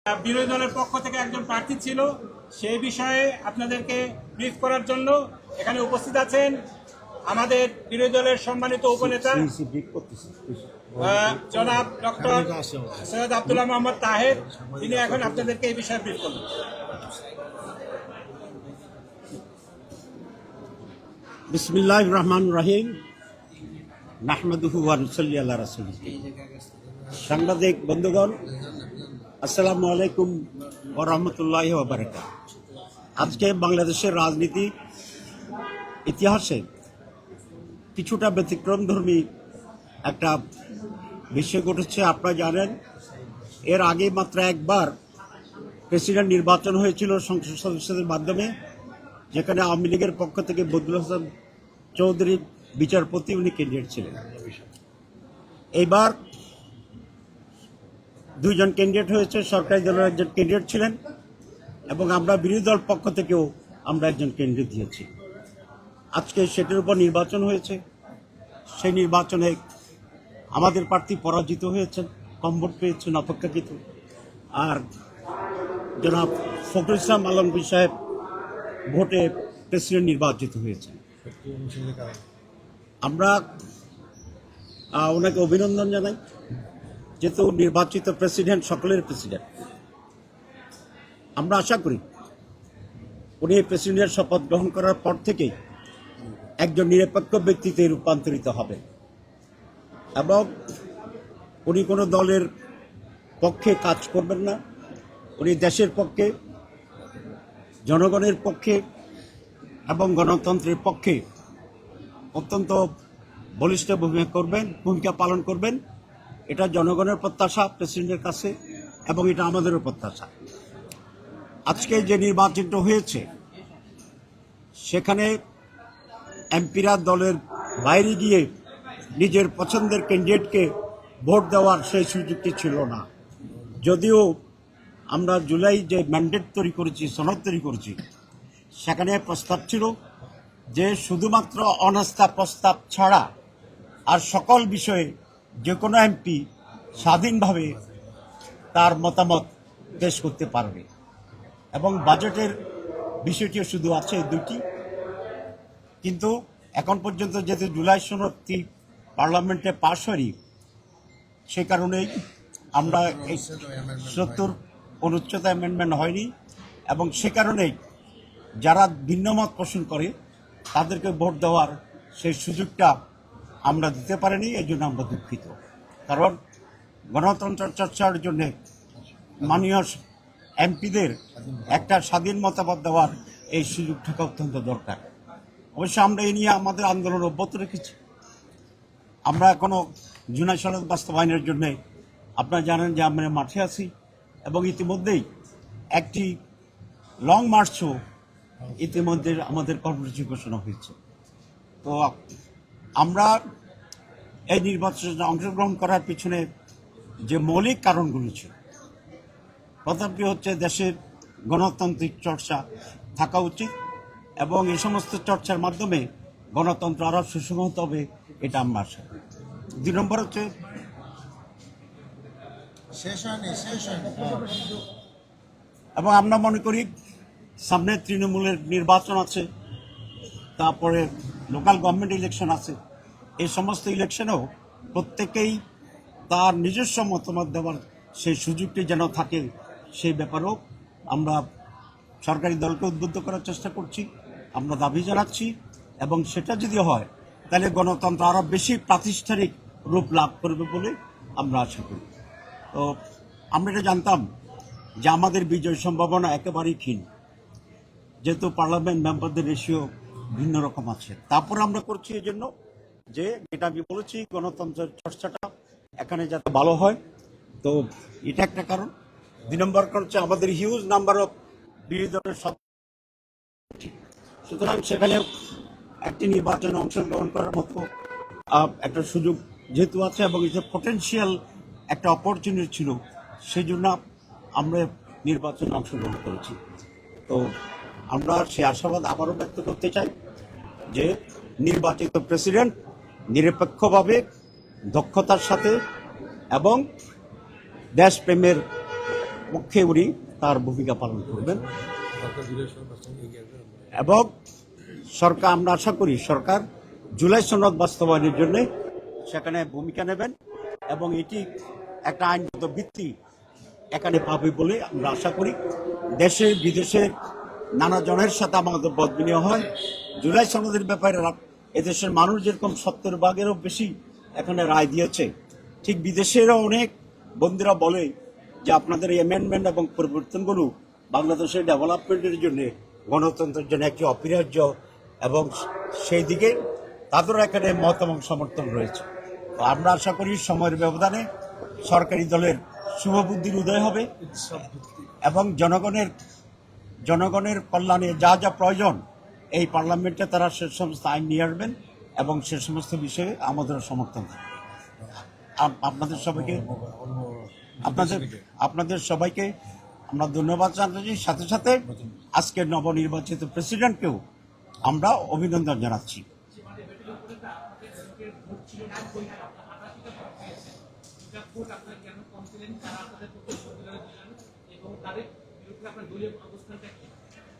বিরোধী দলের পক্ষ থেকে একজন প্রার্থী ছিল, সেই বিষয়ে আপনাদেরকে ব্রিফ করার জন্য এখানে উপস্থিত আছেন আমাদের বিরোধী দলের সম্মানিত উপনেতা জনাব ডক্টর সৈয়দ আব্দুল্লাহ মোহাম্মদ তাহের। তিনি এখন আপনাদেরকে এই বিষয়ে ব্রিফ করবেন। বিসমিল্লাহির রহমানির রহিম। নাহমাদুহু ওয়া নুসাল্লি আলা রাসূলিহি। সাংবাদিক বন্ধুগণ, আসসালামু আলাইকুম ওয়া রাহমাতুল্লাহি ওয়া বারাকাতুহু। আজকে বাংলাদেশের রাজনীতি ইতিহাসে কিছুটা ব্যতিক্রমধর্মী একটা বিষয় ঘটেছে। আপনারা জানেন, এর আগে মাত্র একবার প্রেসিডেন্ট নির্বাচন হয়েছিল সংসদ সদস্যদের মাধ্যমে, যেখানে আওয়ামী লীগের পক্ষ থেকে বদরুল হাসান চৌধুরী বিচারপতি, উনি ক্যান্ডিডেট ছিলেন। এইবার দুইজন ক্যান্ডিডেট হয়েছে, সরকারি দলের একজন ক্যান্ডিডেট ছিলেন এবং আমরা বিরোধী দল পক্ষ থেকেও আমরা একজন ক্যান্ডিডেট দিয়েছি। আজকে সেটার উপর নির্বাচন হয়েছে। সেই নির্বাচনে আমাদের প্রার্থী পরাজিত হয়েছেন, কম ভোট পেয়েছেন অপেক্ষাকৃত। আর জনাব ফখরুল ইসলাম আলমগীর সাহেব ভোটে প্রেসিডেন্ট নির্বাচিত হয়েছেন। আমরা ওনাকে অভিনন্দন জানাই, যেহেতু নির্বাচিত প্রেসিডেন্ট সকলের প্রেসিডেন্ট। আমরা আশা করি উনি প্রেসিডেন্টের শপথ গ্রহণ করার পর থেকেই একজন নিরপেক্ষ ব্যক্তিতে রূপান্তরিত হবে এবং উনি কোনো দলের পক্ষে কাজ করবেন না। উনি দেশের পক্ষে, জনগণের পক্ষে এবং গণতন্ত্রের পক্ষে অত্যন্ত বলিষ্ঠ ভূমিকা পালন করবেন। এটা জনগণের প্রত্যাশা প্রেসিডেন্টের কাছে এবং এটা আমাদেরও প্রত্যাশা। আজকে যে নির্বাচনটা হয়েছে, সেখানে এমপিরা দলের বাইরে গিয়ে নিজের পছন্দের ক্যান্ডিডেটকে ভোট দেওয়ার সেই সুযোগটি ছিল না। যদিও আমরা জুলাই যে ম্যান্ডেট তৈরি করেছি, সনদ তৈরি করেছি, সেখানে প্রস্তাব ছিল যে শুধুমাত্র অনাস্থা প্রস্তাব ছাড়া আর সকল বিষয়ে যে কোনো এমপি স্বাধীনভাবে তার মতামত পেশ করতে পারবে এবং বাজেটের বিষয়টিও শুধু আছে দুটি। কিন্তু এখন পর্যন্ত যেহেতু জুলাই সনদটি পার্লামেন্টে পাশ হয়নি, সে কারণেই আমরা এই 70 অনুচ্ছেদ অ্যামেন্ডমেন্ট হয়নি এবং সে কারণেই যারা ভিন্নমত পোষণ করে তাদেরকে ভোট দেওয়ার সেই সুযোগটা আমরা দিতে পারিনি। এই জন্য আমরা দুঃখিত, কারণ গণতন্ত্র চর্চার জন্য মাননীয় এমপিদের একটা স্বাধীন মতামত দেওয়ার এই সুযোগ থাকা অত্যন্ত দরকার। অবশ্য আমরা এই নিয়ে আমাদের আন্দোলন অব্যাহত রেখেছি। আমরা এখনো জুলাই সনদ বাস্তবায়নের জন্য, আপনারা জানেন যে আমরা মাঠে আছি এবং ইতিমধ্যেই একটি লং মার্চও ইতিমধ্যে আমাদের কর্মসূচি ঘোষণা হয়েছে। তো আমরা এই নির্বাচনে অংশগ্রহণ করার পিছনে যে মৌলিক কারণগুলো ছিল, প্রথমটি হচ্ছে দেশের গণতান্ত্রিক চর্চা থাকা উচিত এবং এই সমস্ত চর্চার মাধ্যমে গণতন্ত্র আরও সুষম হতে হবে, এটা আমরা আশা করি। 2 নম্বর হচ্ছে এবং আমরা মনে করি সামনে তৃণমূলের নির্বাচন আছে, তারপরে লোকাল গভর্নমেন্ট ইলেকশন আছে। এই সমস্ত ইলেকশনেও প্রত্যেকেই তার নিজস্ব মতামত দেওয়ার সেই সুযোগটি যেন থাকে, সেই ব্যাপারেও আমরা সরকারি দলকে উদ্বুদ্ধ করার চেষ্টা করছি, আমরা দাবি জানাচ্ছি এবং সেটা যদি হয় তাহলে গণতন্ত্র আরও বেশি প্রাতিষ্ঠানিক রূপ লাভ করবে বলে আমরা আশা করি। তো আমরা এটা জানতাম যে আমাদের বিজয় সম্ভাবনা একেবারেই ক্ষীণ, যেহেতু পার্লামেন্ট মেম্বারদের রেশিও ভিন্ন রকম আছে। তারপর আমরা করছি এই জন্য যে, যেটা আমি বলেছি, গণতন্ত্রের চর্চাটা এখানে যাতে ভালো হয়। তো এটা একটা কারণ। 2 নম্বর কারণ হচ্ছে আমাদের হিউজ নাম্বার অফ বিরোধী দলের সুতরাং সেখানে একটি নির্বাচনে অংশগ্রহণ করার মতো একটা সুযোগ যেহেতু আছে এবং এটা পটেনশিয়াল একটা অপরচুনিটি ছিল, সেই জন্য আমরা নির্বাচনে অংশগ্রহণ করেছি। তো আমরা সেই আশাবাদ আবারও ব্যক্ত করতে চাই যে নির্বাচিত প্রেসিডেন্ট নিরপেক্ষভাবে, দক্ষতার সাথে এবং দেশপ্রেমের পক্ষে উনি তার ভূমিকা পালন করবেন এবং সরকার, আমরা আশা করি সরকার জুলাই সনদ বাস্তবায়নের জন্য সেখানে ভূমিকা নেবেন এবং এটি একটা আইনগত ভিত্তি এখানে পাবে বলে আমরা আশা করি। দেশে বিদেশে নানা জনের সাথে আমাদের মত বিনিময় হয়। জুলাই সনদের ব্যাপারে এদেশের মানুষ যেরকম 70% বেশি এখানে রায় দিয়েছে, ঠিক বিদেশেরও অনেক বন্ধুরা বলে যে আপনাদের এই অ্যামেন্ডমেন্ট এবং পরিবর্তনগুলো বাংলাদেশের ডেভেলপমেন্টের জন্য, গণতন্ত্রের জন্য একটি অপরিহার্য, এবং সেই দিকে তাদেরও এখানে মত এবং সমর্থন রয়েছে। তো আমরা আশা করি সময়ের ব্যবধানে সরকারি দলের শুভবুদ্ধির উদয় হবে এবং জনগণের কল্যাণে যা যা প্রয়োজন এই পার্লামেন্টে তারা সে সমস্ত আইন নিয়ে আসবেন এবং সে সমস্ত বিষয়ে আমাদের সমর্থন থাকবে। আপনাদের সবাইকে আমরা ধন্যবাদ জানাচ্ছি, সাথে সাথে আজকের নবনির্বাচিত প্রেসিডেন্টকেও আমরা অভিনন্দন জানাচ্ছি।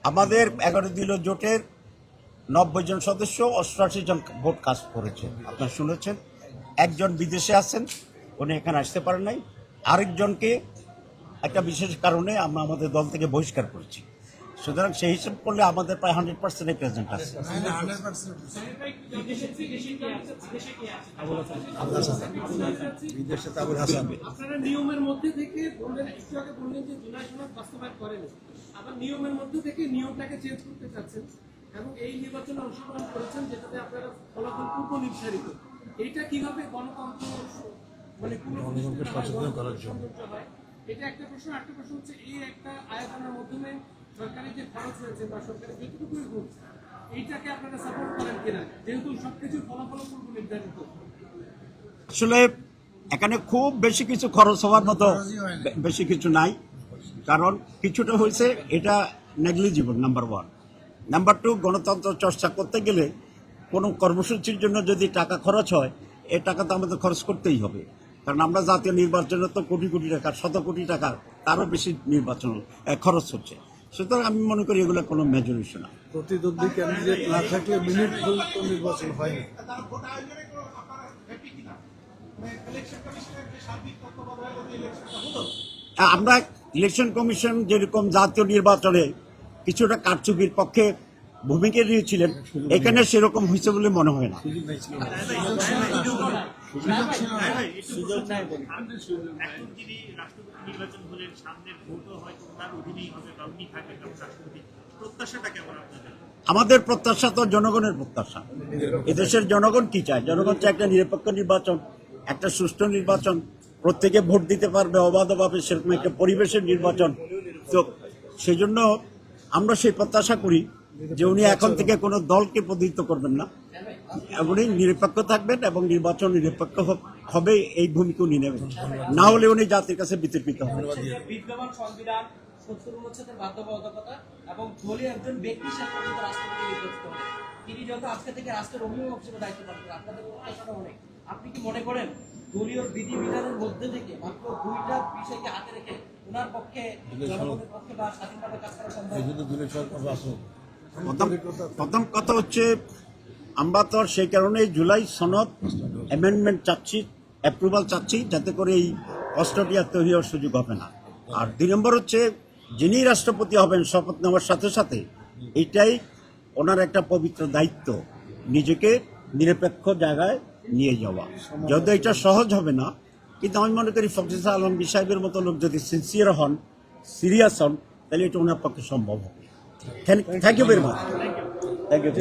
আমাদের 11 দলীয় জোটের 90 জন সদস্য 88 জন ভোট কাস্ট করেছে। আপনারা শুনেছেন, একজন বিদেশে আছেন, উনি এখানে আসতে পারেন নাই। আরেকজনকে একটা বিশেষ কারণে আমরা আমাদের দল থেকে বহিষ্কার করেছি। সুতরাং সেই হিসাব করলে আমাদের প্রায় 100% প্রেজেন্ট আছে। আপনারা নিয়মের মধ্যে থেকে বললেন, একটু আগে বললেন যে জুলাই সনদ বাস্তবায়ন করেনি, আবার নিয়মের মধ্যে থেকে নিয়মটাকে চেঞ্জ করতে চাচ্ছেন এবং এই নির্বাচনে অংশগ্রহণ করেছেন যেটাতে আপনারা ফলাফল পূর্ব নির্ধারিত। এইটা কিভাবে গণতন্ত্র মানে সচেতন করার জন্য হয়, এটা একটা প্রশ্ন। একটা প্রশ্ন হচ্ছে, এই একটা আয়োজনের মাধ্যমে সরকারি যে খরচ হয়েছে বা সরকারের যেটুকুই হোক, এইটাকে আপনারা সাপোর্ট করেন কিনা, যেহেতু সবকিছু ফলাফল পূর্ব নির্ধারিত? আসলে এখানে খুব বেশি কিছু খরচ হওয়ার মতো বেশি কিছু নাই, কারণ কিছুটা হয়েছে, এটা নেগলিজিবল, নাম্বার 1। নাম্বার 2, গণতন্ত্র চর্চা করতে গেলে কোনো কর্মসূচির জন্য যদি টাকা খরচ হয়, এই টাকা তো আমাদের খরচ করতেই হবে, কারণ আমরা জাতীয় নির্বাচনে তো কোটি কোটি টাকা, 100 কোটি টাকা তারও বেশি নির্বাচন খরচ হচ্ছে। সুতরাং আমি মনে করি এগুলো কোনো মেজর ইস্যু না। প্রতিদ্বন্দ্বী ক্যান্ডিডেট না থাকলে মিনিট নির্বাচন হয়নি। আমরা ইলেকশন কমিশন যেরকম জাতীয় নির্বাচনে কিছুটা কারচুপির পক্ষে ভূমিকা নিয়েছিলেন, এখানে সেরকম হয়েছে বলে মনে হয় না। আমাদের প্রত্যাশা তো জনগণের প্রত্যাশা। এদেশের জনগণ কি চায়? জনগণ চায় একটা নিরপেক্ষ নির্বাচন, একটা সুষ্ঠু নির্বাচন, প্রত্যেকে ভোট দিতে পারবে অবাধভাবে, সেরকম একটা পরিবেশের নির্বাচন। তো সেই জন্য আমরা সেই প্রত্যাশা করি যে উনি এখন থেকে কোনো দলকে প্রতিনিধিত্ব করবেন না, উনি নিরপেক্ষ থাকবেন এবং নির্বাচন নিরপেক্ষ হবে এই ভূমিকা উনি নেবেন, না হলে উনি জাতির কাছে বিতর্কিত হবেন। বিদ্যমান সংবিধান 70 অনুচ্ছেদের বাধ্যবাধকতা এবং দলীয় একজন ব্যক্তির সাথে রাষ্ট্রপতি নির্বাচিত হবে, তিনি যত আজকে থেকে রাষ্ট্রের অভিভাবক হিসেবে দায়িত্ব পালন করেন, আপনাদের প্রত্যাশা অনেক। আপনি কি মনে করেন দলীয় বিধিবিধানের মধ্যে থেকে মাত্র 2টা বিষয়কে হাতে রেখে ওনার পক্ষে, জনগণের পক্ষে বা স্বাধীনভাবে কাজ করা সম্ভব? প্রথম কথা হচ্ছে, আমরা তো সেই কারণে জুলাই সনদ অ্যামেন্ডমেন্ট চাচ্ছি, অ্যাপ্রুভাল চাচ্ছি, যাতে করে এই কষ্টটি আর তৈরি হওয়ার সুযোগ হবে না। আর 2 নম্বর হচ্ছে, যিনি রাষ্ট্রপতি হবেন শপথ নেওয়ার সাথে সাথে এইটাই ওনার একটা পবিত্র দায়িত্ব, নিজেকে নিরপেক্ষ জায়গায় নিয়ে যাওয়া। যদিও এটা সহজ হবে না, কিন্তু আমি মনে করি ফখরুল আলমগীর সাহেবের মতো লোক যদি সিনসিয়ার হন, সিরিয়াস হন, তাহলে এটা ওনার পক্ষে সম্ভব হবে। Thank you very much. Thank you.